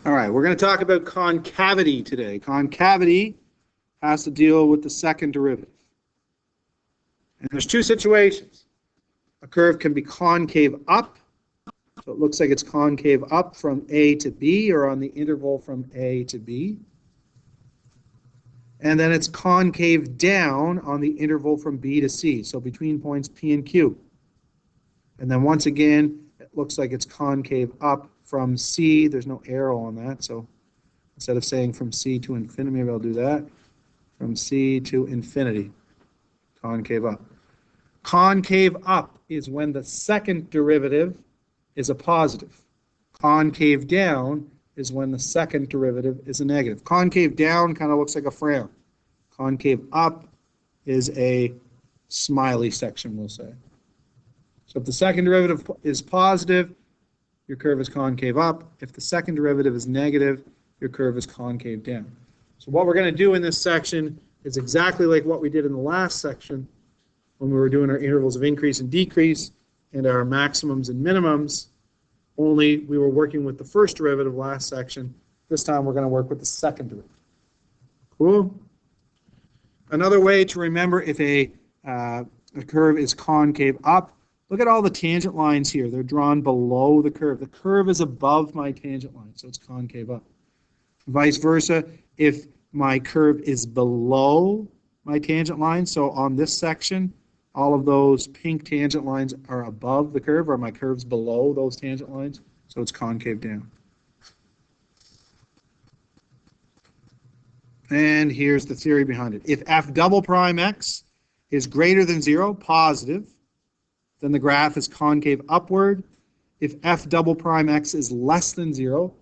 All right, we're going to talk about concavity today. Concavity has to deal with the second derivative. And there's two situations. A curve can be concave up, so it looks like it's concave up from A to B or on the interval from A to B. And then it's concave down on the interval from B to C, so between points P and Q. And then once again, it looks like it's concave up from C. There's no arrow on that, so instead of saying from C to infinity, maybe I'll do that. From C to infinity, concave up. Concave up is when the second derivative is a positive. Concave down is when the second derivative is a negative. Concave down kind of looks like a frown. Concave up is a smiley section, we'll say. So if the second derivative is positive, your curve is concave up. If the second derivative is negative, your curve is concave down. So what we're going to do in this section is exactly like what we did in the last section when we were doing our intervals of increase and decrease and our maximums and minimums, only we were working with the first derivative last section. This time we're going to work with the second derivative. Cool? Another way to remember if a curve is concave up, look at all the tangent lines here. They're drawn below the curve. The curve is above my tangent line, so it's concave up. Vice versa, if my curve is below my tangent line, so on this section, all of those pink tangent lines are above the curve, or my curve's below those tangent lines, so it's concave down. And here's the theory behind it. If f double prime x is greater than 0, positive, then the graph is concave upward. If f double prime x is less than 0,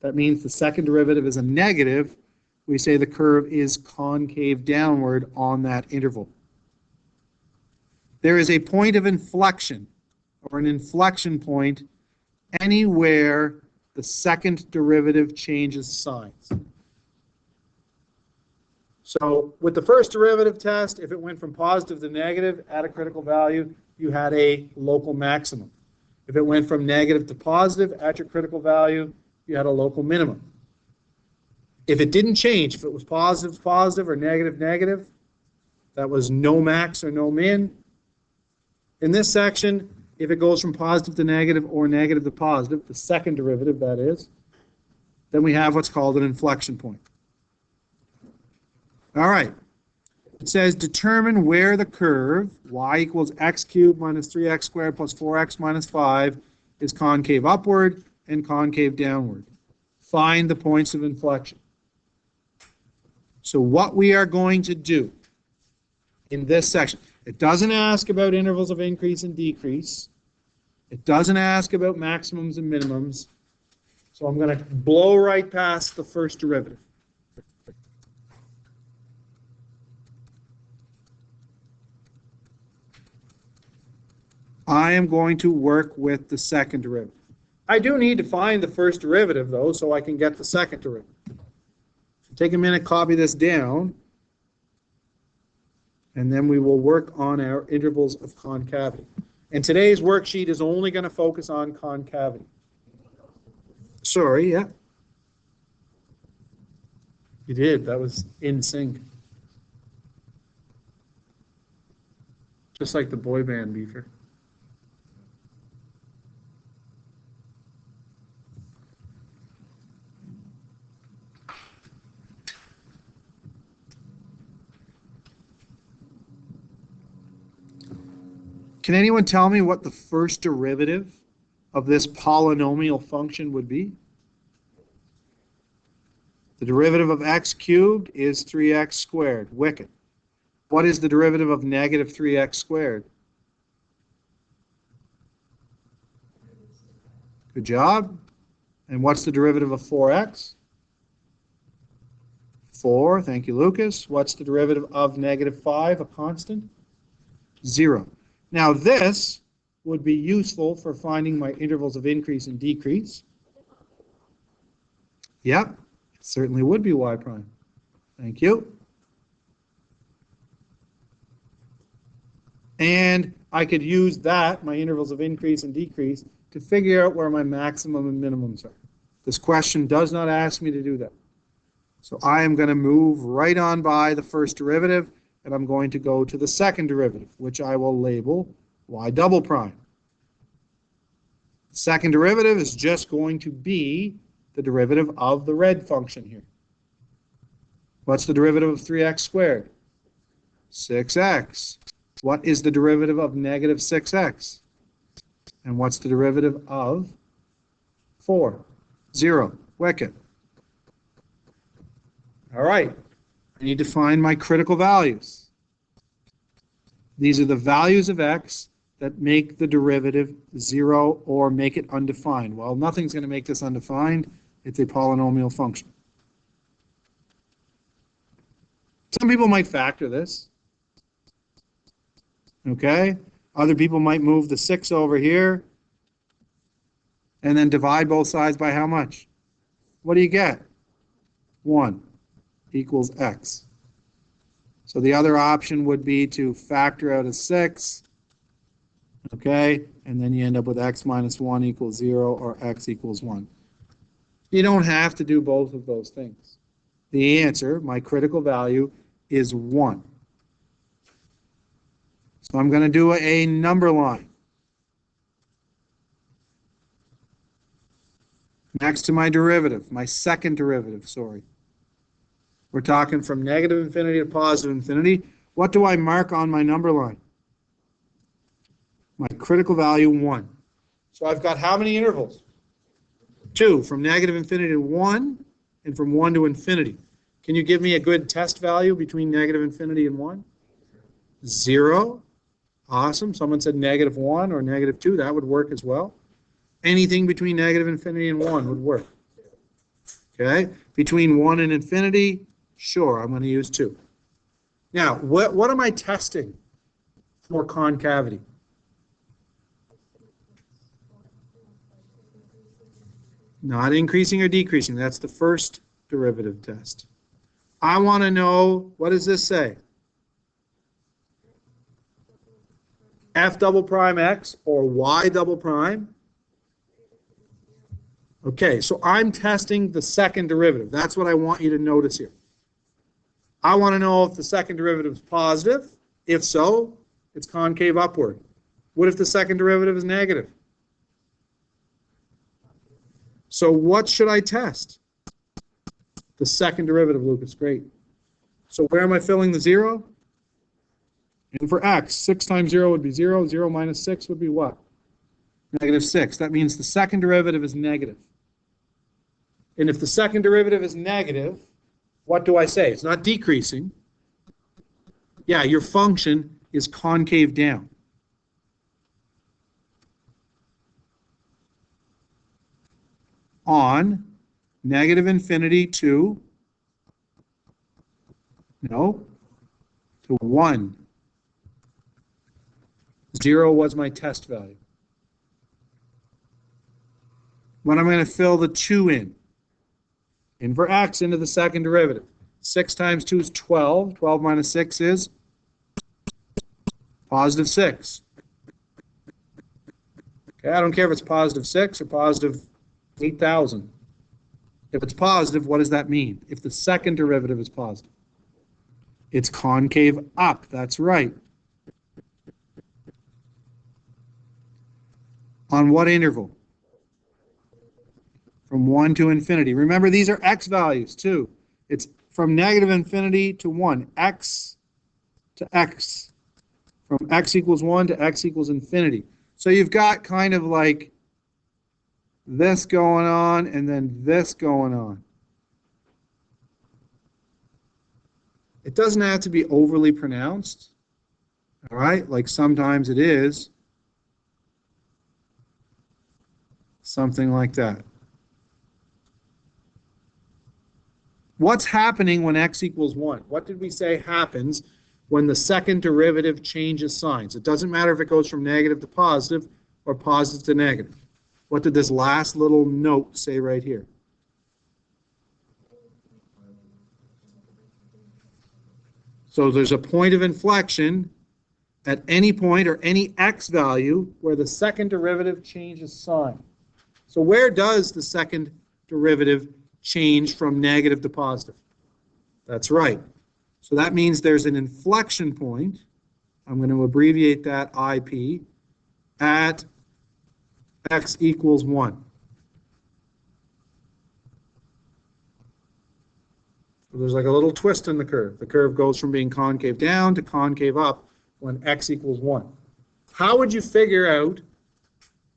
that means the second derivative is a negative. We say the curve is concave downward on that interval. There is a point of inflection, or an inflection point, anywhere the second derivative changes signs. So with the first derivative test, if it went from positive to negative at a critical value, you had a local maximum. If it went from negative to positive at your critical value, you had a local minimum. If it didn't change, if it was positive, positive, or negative, negative, that was no max or no min. In this section, if it goes from positive to negative or negative to positive, the second derivative, that is, then we have what's called an inflection point. All right. It says determine where the curve y equals x cubed minus 3x squared plus 4x minus 5 is concave upward and concave downward. Find the points of inflection. So what we are going to do in this section, it doesn't ask about intervals of increase and decrease. It doesn't ask about maximums and minimums. So I'm going to blow right past the first derivative. I am going to work with the second derivative. I do need to find the first derivative, though, so I can get the second derivative. So take a minute, copy this down, and then we will work on our intervals of concavity. And today's worksheet is only going to focus on concavity. Sorry, yeah. You did. That was in sync. Just like the boy band, Beaver. Can anyone tell me what the first derivative of this polynomial function would be? The derivative of x cubed is 3x squared. Wicked. What is the derivative of negative 3x squared? Good job. And what's the derivative of 4x? 4. Thank you, Lucas. What's the derivative of negative 5, a constant? 0. Now this would be useful for finding my intervals of increase and decrease. Yep, it certainly would be y prime. Thank you. And I could use that, my intervals of increase and decrease, to figure out where my maximum and minimums are. This question does not ask me to do that. So I am going to move right on by the first derivative, and I'm going to go to the second derivative, which I will label y double prime. The second derivative is just going to be the derivative of the red function here. What's the derivative of 3x squared? 6x. What is the derivative of negative 6x? And what's the derivative of 4? 0. Wicked. All right. I need to find my critical values. These are the values of x that make the derivative 0 or make it undefined. Well, nothing's going to make this undefined. It's a polynomial function. Some people might factor this. Okay? Other people might move the 6 over here and then divide both sides by how much? What do you get? 1 equals x. So the other option would be to factor out a 6, okay, and then you end up with x minus 1 equals 0 or x equals 1. You don't have to do both of those things. The answer, my critical value, is 1. So I'm going to do a number line next to my derivative, my second derivative, sorry. We're talking from negative infinity to positive infinity. What do I mark on my number line? My critical value, 1. So I've got how many intervals? 2, from negative infinity to 1, and from 1 to infinity. Can you give me a good test value between negative infinity and 1? 0. Awesome. Someone said negative 1 or negative 2. That would work as well. Anything between negative infinity and 1 would work. Okay? Between 1 and infinity, sure, I'm going to use 2. Now, what am I testing for concavity? Not increasing or decreasing. That's the first derivative test. I want to know, what does this say? F double prime x or y double prime? Okay, so I'm testing the second derivative. That's what I want you to notice here. I want to know if the second derivative is positive. If so, it's concave upward. What if the second derivative is negative? So what should I test? The second derivative, Lucas. Great. So where am I filling the 0? And for x, 6 times 0 would be 0. 0 minus 6 would be what? Negative 6. That means the second derivative is negative. And if the second derivative is negative, what do I say? It's not decreasing. Yeah, your function is concave down. On negative infinity to, no, to 1. 0 was my test value. When I'm going to fill the 2 in for x into the second derivative. 6 times 2 is 12. 12 minus 6 is positive 6. Okay, I don't care if it's positive 6 or positive 8,000. If it's positive, what does that mean? If the second derivative is positive, it's concave up. That's right. On what interval? From 1 to infinity. Remember, these are x values too. It's from negative infinity to 1. X to x. From x equals 1 to x equals infinity. So you've got kind of like this going on and then this going on. It doesn't have to be overly pronounced. All right? Like sometimes it is. Something like that. What's happening when x equals 1? What did we say happens when the second derivative changes signs? It doesn't matter if it goes from negative to positive or positive to negative. What did this last little note say right here? So there's a point of inflection at any point or any x value where the second derivative changes sign. So where does the second derivative change from negative to positive. That's right. So that means there's an inflection point. I'm going to abbreviate that IP at x equals 1. So there's like a little twist in the curve. The curve goes from being concave down to concave up when x equals 1. How would you figure out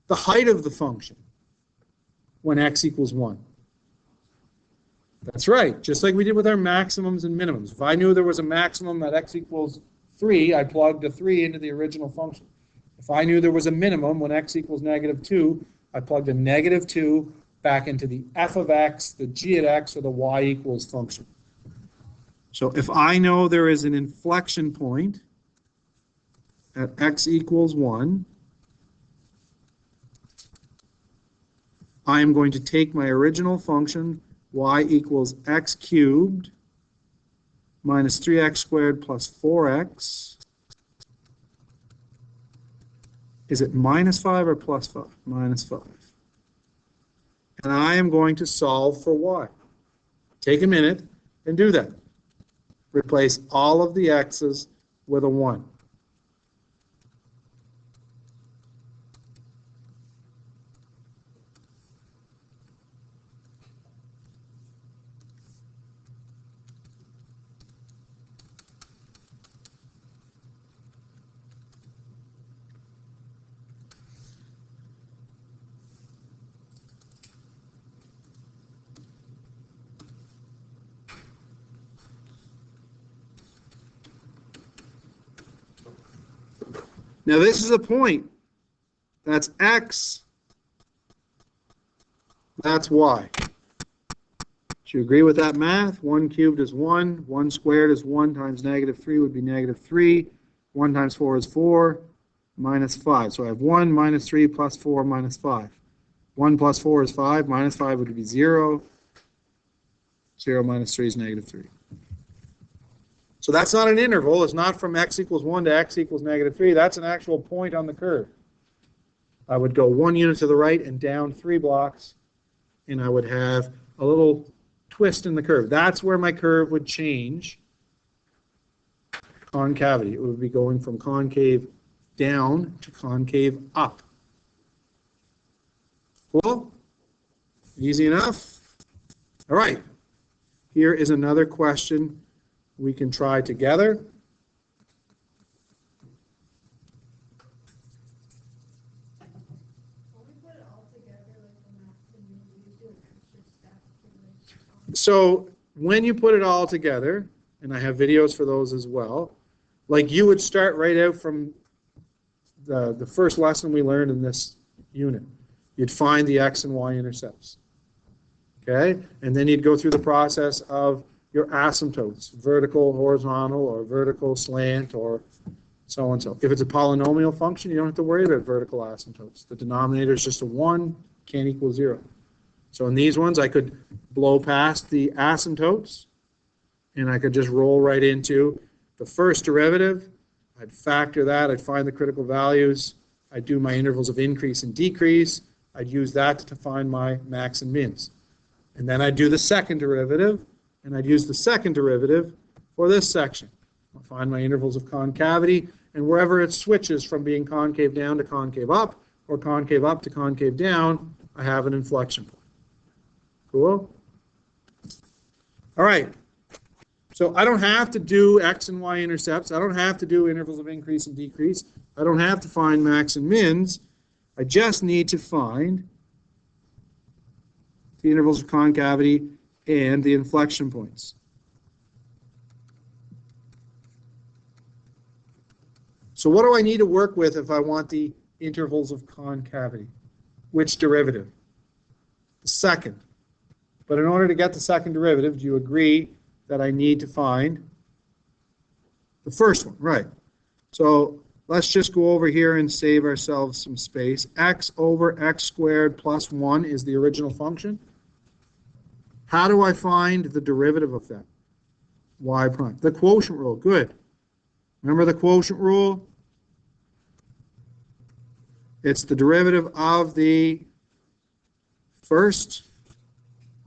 the height of the function when x equals 1? That's right, just like we did with our maximums and minimums. If I knew there was a maximum at x equals 3, I plugged a 3 into the original function. If I knew there was a minimum when x equals negative 2, I plugged a negative 2 back into the f of x, the g at x, or the y equals function. So if I know there is an inflection point at x equals 1, I am going to take my original function, y equals x cubed minus 3x squared plus 4x. Is it minus 5 or plus 5? Minus 5. And I am going to solve for y. Take a minute and do that. Replace all of the x's with a 1. Now this is a point. That's x. That's y. Do you agree with that math? 1 cubed is 1. 1 squared is 1 times negative 3 would be negative 3. 1 times 4 is 4. Minus 5. So I have 1 minus 3 plus 4 minus 5. 1 plus 4 is 5. Minus 5 would be 0. 0 minus 3 is negative 3. So that's not an interval. It's not from x equals 1 to x equals negative 3. That's an actual point on the curve. I would go 1 unit to the right and down 3 blocks, and I would have a little twist in the curve. That's where my curve would change concavity. It would be going from concave down to concave up. Cool? Easy enough? All right. Here is another question we can try together. So when you put it all together, and I have videos for those as well, like you would start right out from the first lesson we learned in this unit. You'd find the x and y intercepts. Okay? And then you'd go through the process of your asymptotes, vertical, horizontal, or vertical, slant, or so and so. If it's a polynomial function, you don't have to worry about vertical asymptotes. The denominator is just a 1, can't equal 0. So in these ones, I could blow past the asymptotes, and I could just roll right into the first derivative. I'd factor that. I'd find the critical values. I'd do my intervals of increase and decrease. I'd use that to find my max and mins. And then I'd do the second derivative, and I'd use the second derivative for this section. I'll find my intervals of concavity, and wherever it switches from being concave down to concave up, or concave up to concave down, I have an inflection point. Cool? All right. So I don't have to do x and y intercepts. I don't have to do intervals of increase and decrease. I don't have to find max and mins. I just need to find the intervals of concavity and the inflection points. So what do I need to work with if I want the intervals of concavity? Which derivative? The second. But in order to get the second derivative, do you agree that I need to find the first one? Right. So let's just go over here and save ourselves some space. X over x squared plus 1 is the original function. How do I find the derivative of that? Y prime. The quotient rule. Good. Remember the quotient rule? It's the derivative of the first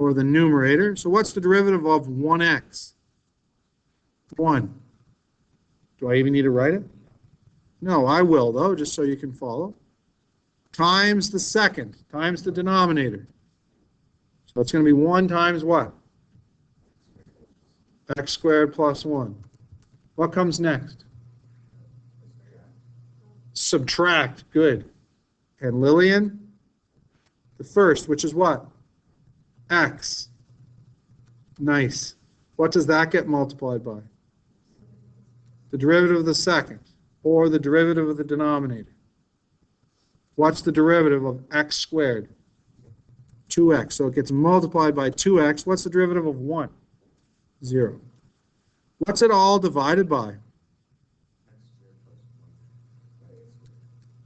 or the numerator. So what's the derivative of 1x? 1. Do I even need to write it? No, I will, though, just so you can follow. Times the second, times the denominator. So it's going to be 1 times what? X squared plus 1. What comes next? Subtract. Good. And Lillian? The first, which is what? X. Nice. What does that get multiplied by? The derivative of the second, or the derivative of the denominator. What's the derivative of x squared? 2x. So it gets multiplied by 2x. What's the derivative of 1? 0. What's it all divided by?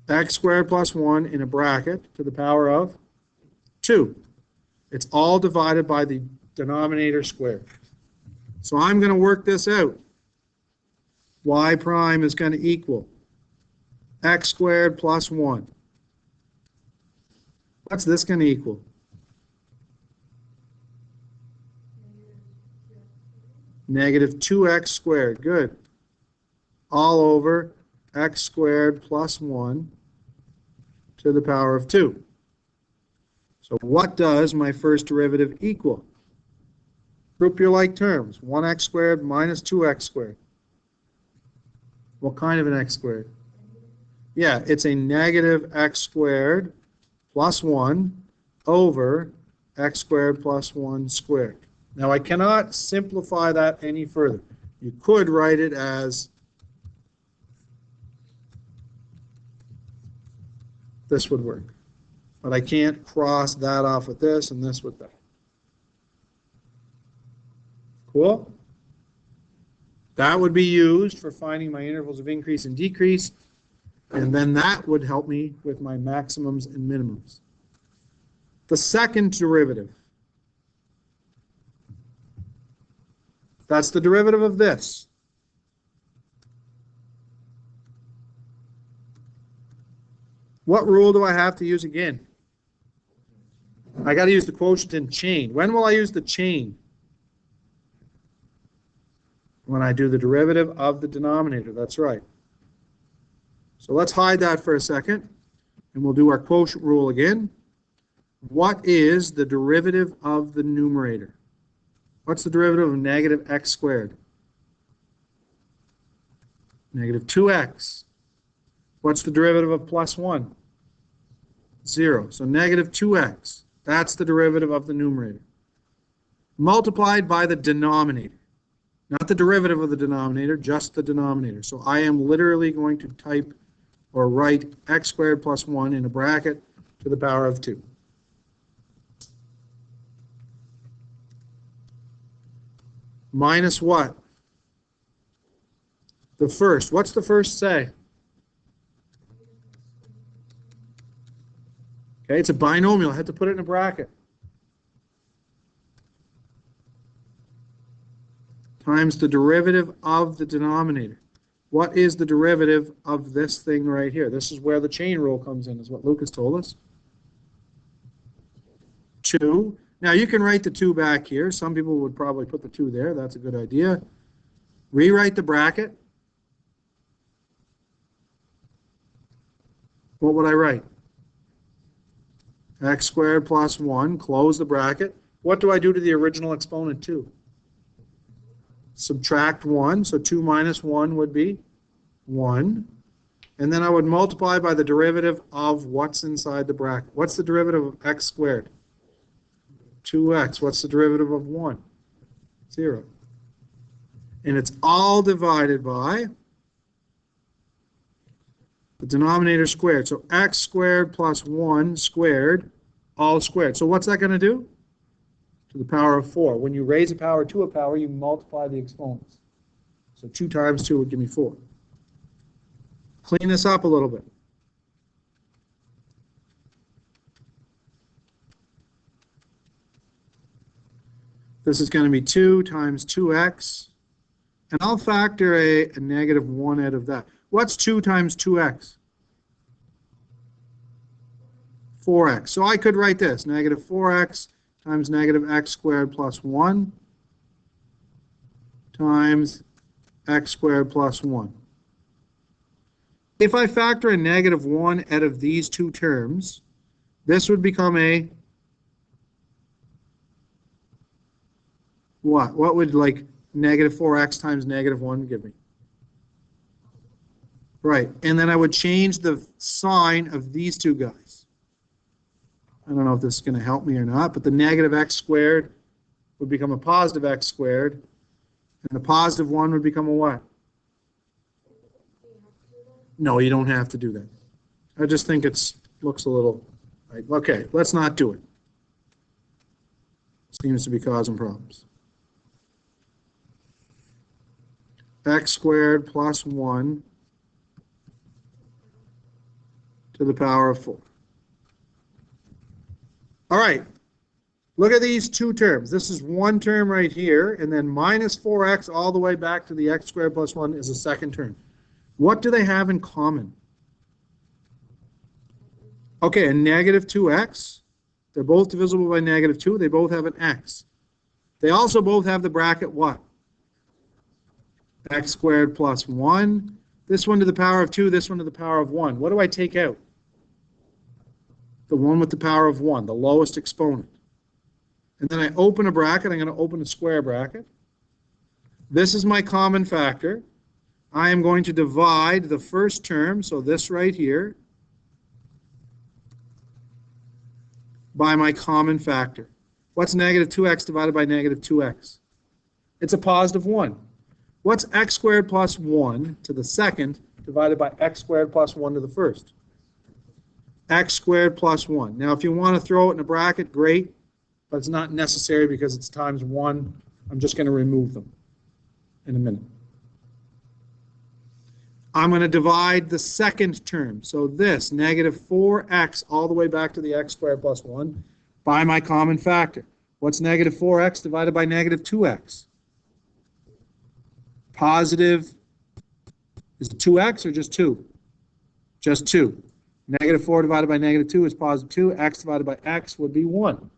X squared plus 1 in a bracket to the power of 2. It's all divided by the denominator squared. So I'm going to work this out. Y prime is going to equal x squared plus 1. What's this going to equal? Negative 2x squared. Good. All over x squared plus 1 to the power of 2. So what does my first derivative equal? Group your like terms. 1x squared minus 2x squared. What kind of an x squared? Yeah, it's a negative x squared plus 1 over x squared plus 1 squared. Now I cannot simplify that any further. You could write it as this would work. But I can't cross that off with this and this with that. Cool? That would be used for finding my intervals of increase and decrease, and then that would help me with my maximums and minimums. The second derivative, that's the derivative of this. What rule do I have to use again? I got to use the quotient and chain. When will I use the chain? When I do the derivative of the denominator. That's right. So let's hide that for a second, and we'll do our quotient rule again. What is the derivative of the numerator? What's the derivative of negative x squared? Negative 2x. What's the derivative of plus 1? 0. So negative 2x. That's the derivative of the numerator. Multiplied by the denominator. Not the derivative of the denominator, just the denominator. So I am literally going to type or write x squared plus 1 in a bracket to the power of 2. Minus what? The first. What's the first say? Okay, it's a binomial. I had to put it in a bracket. Times the derivative of the denominator. What is the derivative of this thing right here? This is where the chain rule comes in, is what Lucas told us. 2. Now you can write the 2 back here. Some people would probably put the 2 there. That's a good idea. Rewrite the bracket. What would I write? X squared plus 1. Close the bracket. What do I do to the original exponent 2? Subtract 1, so 2 minus 1 would be 1. And then I would multiply by the derivative of what's inside the bracket. What's the derivative of x squared? 2x. What's the derivative of 1? 0. And it's all divided by the denominator squared. So x squared plus 1 squared, all squared. So what's that going to do? To the power of 4. When you raise a power to a power, you multiply the exponents. So 2 times 2 would give me 4. Clean this up a little bit. This is going to be 2 times 2x. And I'll factor a negative 1 out of that. What's 2 times 2x? 4x. So I could write this, negative 4x times negative x squared plus 1 times x squared plus 1. If I factor a negative 1 out of these two terms, this would become a what? What would like negative 4x times negative 1 give me? Right, and then I would change the sign of these two guys. I don't know if this is going to help me or not, but the negative x squared would become a positive x squared, and the positive 1 would become a what? No, you don't have to do that. I just think it looks a little like, okay, let's not do it. Seems to be causing problems. X squared plus 1 to the power of 4. All right, look at these two terms. This is one term right here, and then minus 4x all the way back to the x squared plus 1 is a second term. What do they have in common? Okay, a negative 2x. They're both divisible by negative 2. They both have an x. They also both have the bracket what? X squared plus 1. This one to the power of 2, this one to the power of 1. What do I take out? The one with the power of 1, the lowest exponent. And then I open a bracket. I'm going to open a square bracket. This is my common factor. I am going to divide the first term, so this right here, by my common factor. What's negative 2x divided by negative 2x? It's a positive 1. What's x squared plus 1 to the second divided by x squared plus 1 to the first? X squared plus 1. Now, if you want to throw it in a bracket, great, but it's not necessary because it's times 1. I'm just going to remove them in a minute. I'm going to divide the second term, so this, negative 4x all the way back to the x squared plus 1, by my common factor. What's negative 4x divided by negative 2x? Positive, is it 2x or just 2? Just 2. Negative 4 divided by negative 2 is positive 2. X divided by x would be 1.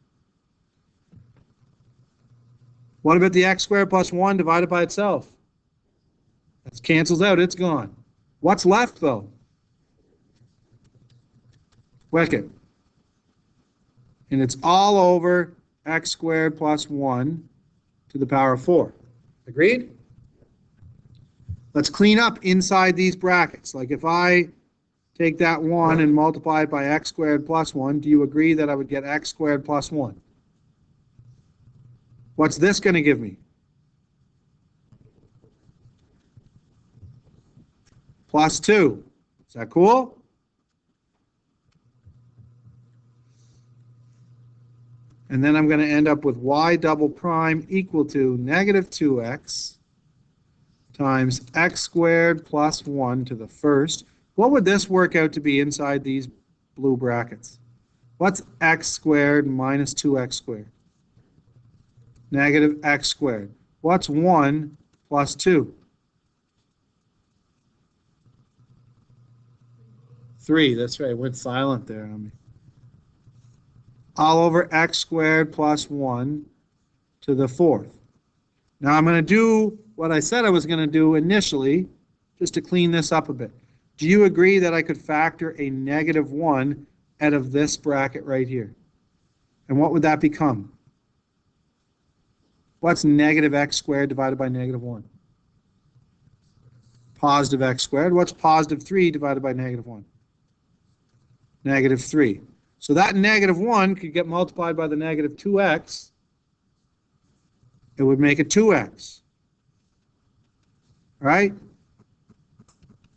What about the x squared plus 1 divided by itself? That cancels out. It's gone. What's left, though? Wicked. And it's all over x squared plus 1 to the power of 4. Agreed? Let's clean up inside these brackets. Like if I take that 1 and multiply it by x squared plus 1, do you agree that I would get x squared plus 1? What's this going to give me? Plus 2. Is that cool? And then I'm going to end up with y double prime equal to negative 2x times x squared plus 1 to the first. What would this work out to be inside these blue brackets? What's x squared minus 2x squared? Negative x squared. What's 1 plus 2? 3. That's right. It went silent there on me. All over x squared plus 1 to the fourth. Now I'm going to do what I said I was going to do initially, just to clean this up a bit. Do you agree that I could factor a negative 1 out of this bracket right here? And what would that become? What's negative x squared divided by negative 1? Positive x squared. What's positive 3 divided by negative 1? Negative 3. So that negative 1 could get multiplied by the negative 2x. It would make a 2x. Right?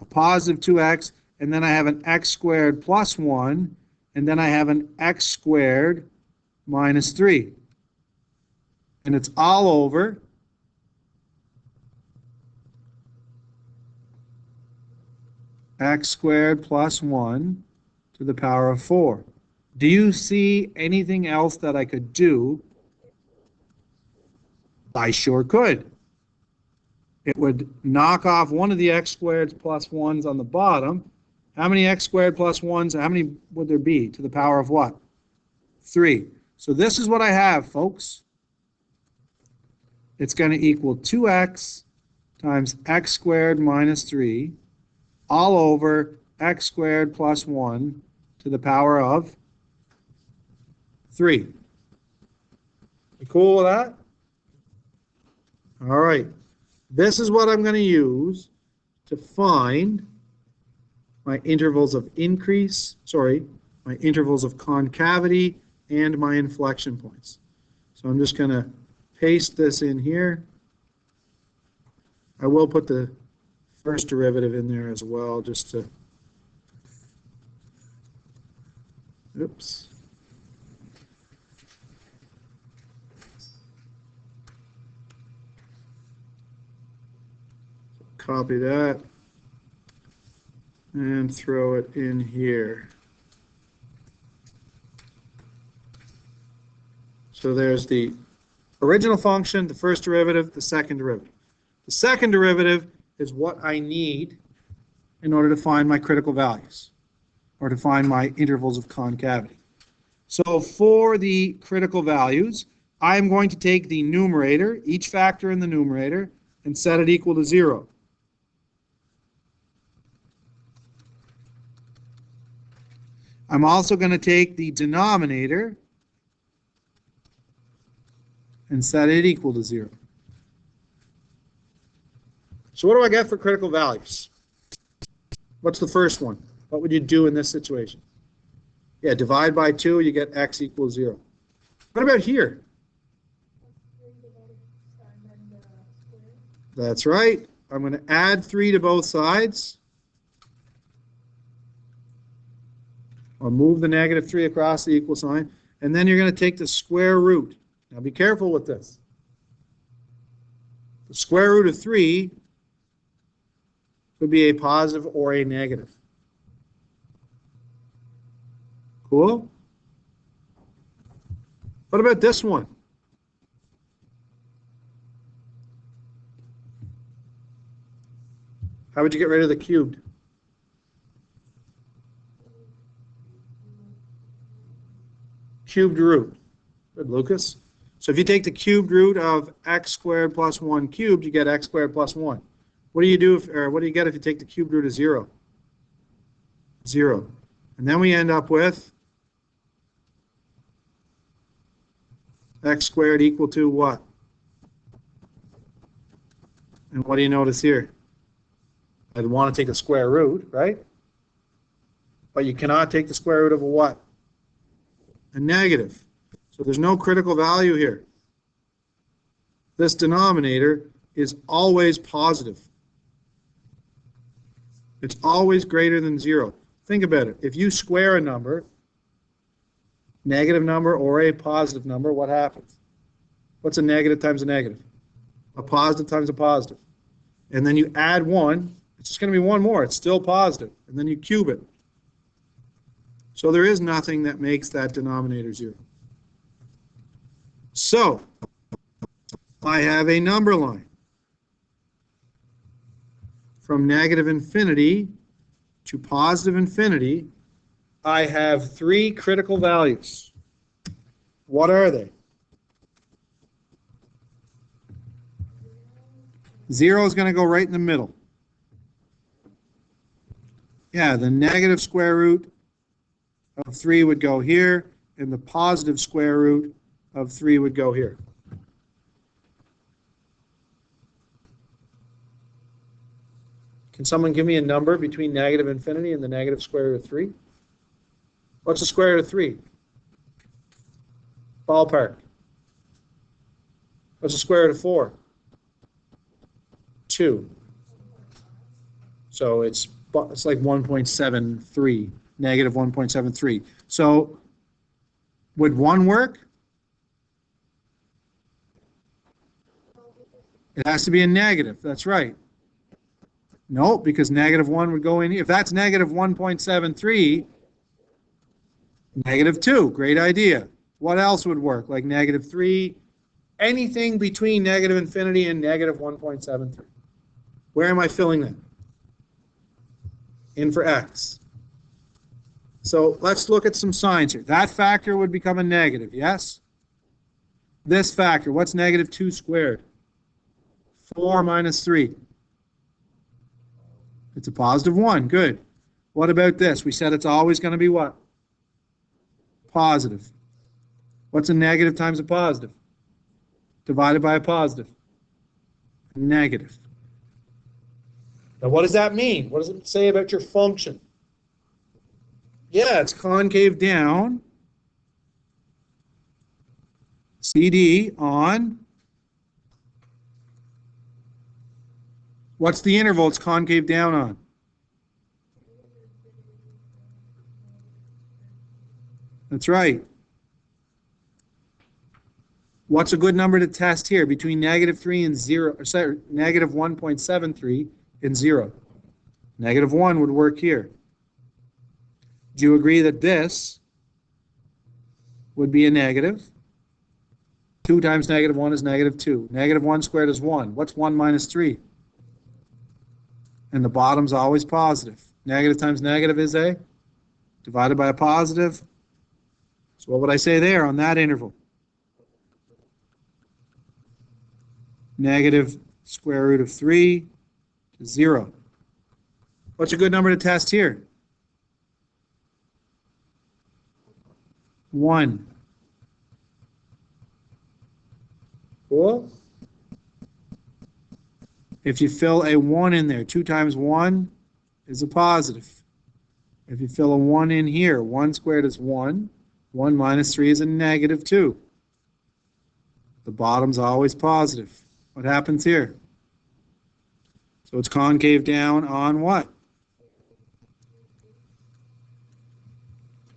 A positive 2x, and then I have an x squared plus 1, and then I have an x squared minus 3. And it's all over x squared plus 1 to the power of 4. Do you see anything else that I could do? I sure could. It would knock off one of the x squareds plus 1s on the bottom. How many x squared plus 1s, how many would there be to the power of what? 3. So this is what I have, folks. It's going to equal 2x times x squared minus 3 all over x squared plus 1 to the power of 3. You cool with that? All right. This is what I'm going to use to find my intervals of my intervals of concavity and my inflection points. So I'm just going to paste this in here. I will put the first derivative in there as well, just to, oops. Copy that and throw it in here. So there's the original function, the first derivative, the second derivative. The second derivative is what I need in order to find my critical values, or to find my intervals of concavity. So for the critical values, I'm going to take the numerator, each factor in the numerator, and set it equal to 0. I'm also going to take the denominator and set it equal to 0. So what do I get for critical values? What's the first one? What would you do in this situation? Yeah, divide by 2, you get x equals 0. What about here? That's right. I'm going to add 3 to both sides. I'll move the negative 3 across the equal sign, and then you're going to take the square root. Now be careful with this. The square root of 3 could be a positive or a negative. Cool? What about this one? How would you get rid of the cubed? Cubed root. Good, Lucas. So if you take the cubed root of x squared plus 1 cubed, you get x squared plus 1. What do you do what do you get if you take the cubed root of 0? 0. And then we end up with x squared equal to what? And what do you notice here? I'd want to take the square root, right? But you cannot take the square root of a what? A negative. So there's no critical value here. This denominator is always positive. It's always greater than 0. Think about it. If you square a number, negative number or a positive number, what happens? What's a negative times a negative? A positive times a positive. And then you add 1. It's just going to be 1 more. It's still positive. And then you cube it. So there is nothing that makes that denominator 0. So I have a number line from negative infinity to positive infinity. I have 3 critical values. What are they? 0 is going to go right in the middle. Yeah, the negative square root of 3 would go here, and the positive square root of 3 would go here. Can someone give me a number between negative infinity and the negative square root of 3? What's the square root of 3? Ballpark. What's the square root of 4? 2. So it's like 1.73, negative 1.73. So would 1 work? It has to be a negative. That's right. No, because negative 1 would go in here. If that's negative 1.73, negative 2. Great idea. What else would work? Like negative 3. Anything between negative infinity and negative 1.73. Where am I filling that? In for x. So let's look at some signs here. That factor would become a negative, yes? This factor, what's negative 2 squared? 4 minus 3. It's a positive 1. Good. What about this? We said it's always going to be what? Positive. What's a negative times a positive? Divided by a positive. Negative. Now what does that mean? What does it say about your function? Yeah, it's concave down. CD on. What's the interval it's concave down on? That's right. What's a good number to test here? Between negative 3 and 0, or sorry, negative 1.73 and 0. Negative 1 would work here. Do you agree that this would be a negative? 2 times negative 1 is negative 2. Negative 1 squared is 1. What's 1 minus 3? And the bottom's always positive. Negative times negative is a divided by a positive. So what would I say there on that interval? Negative square root of 3 to 0. What's a good number to test here? 1. Cool. If you fill a 1 in there, 2 times 1 is a positive. If you fill a 1 in here, 1 squared is 1. 1 minus 3 is a negative 2. The bottom's always positive. What happens here? So it's concave down on what?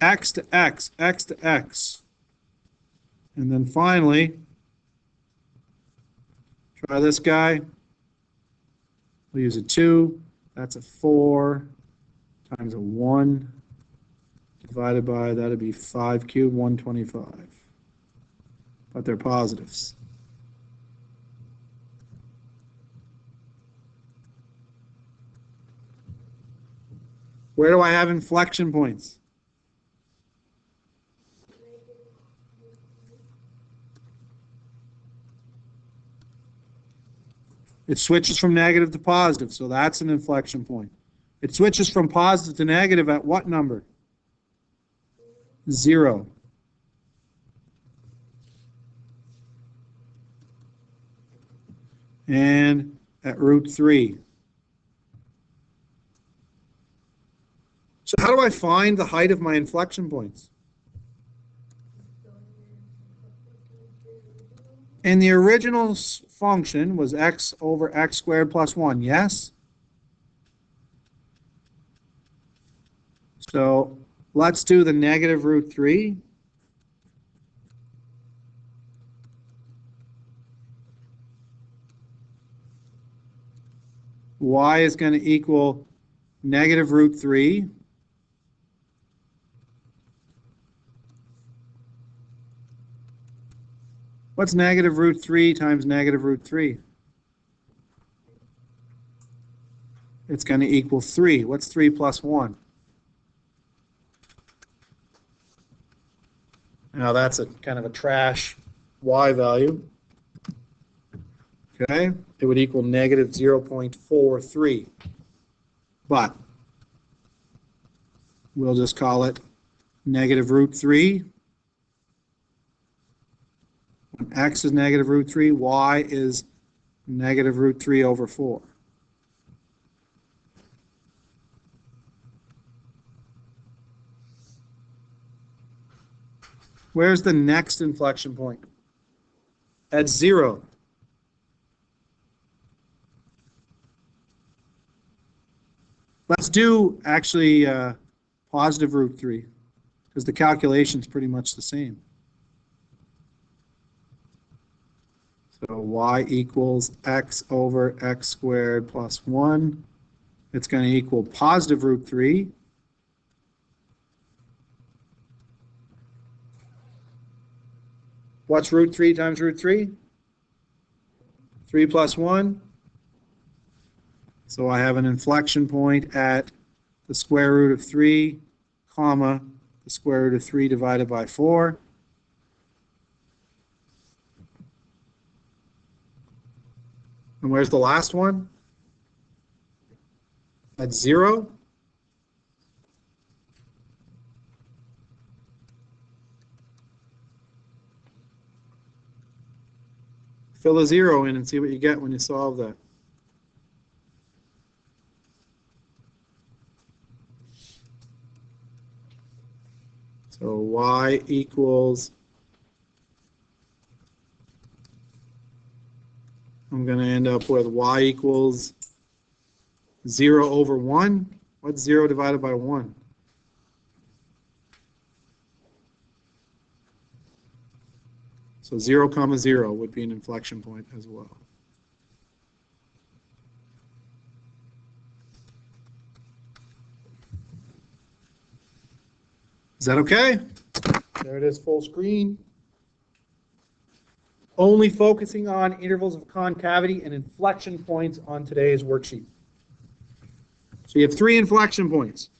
X to X, X to X. And then finally, try this guy. We'll use a 2. That's a 4 times a 1 divided by, that'd be 5 cubed, 125. But they're positives. Where do I have inflection points? It switches from negative to positive, so that's an inflection point. It switches from positive to negative at what number? 0. And at root 3. So how do I find the height of my inflection points? And the original function was x over x squared plus 1, yes? So let's do the negative root 3. Y is going to equal negative root 3. What's negative root 3 times negative root 3? It's going to equal 3. What's 3 plus 1? Now that's a kind of a trash y value. Okay, it would equal negative 0.43. But we'll just call it negative root 3. When x is negative root 3, y is negative root 3 over 4. Where's the next inflection point? At 0. Let's do actually positive root 3, because the calculation is pretty much the same. So y equals x over x squared plus 1. It's going to equal positive root 3. What's root 3 times root 3? 3 plus 1. So I have an inflection point at the square root of 3, comma, the square root of 3 divided by 4. And where's the last one? That's 0. Fill a 0 in and see what you get when you solve that. So y equals, I'm going to end up with y equals 0 over 1. What's 0 divided by 1? So 0 comma 0 would be an inflection point as well. Is that okay? There it is, full screen. Only focusing on intervals of concavity and inflection points on today's worksheet. So you have 3 inflection points.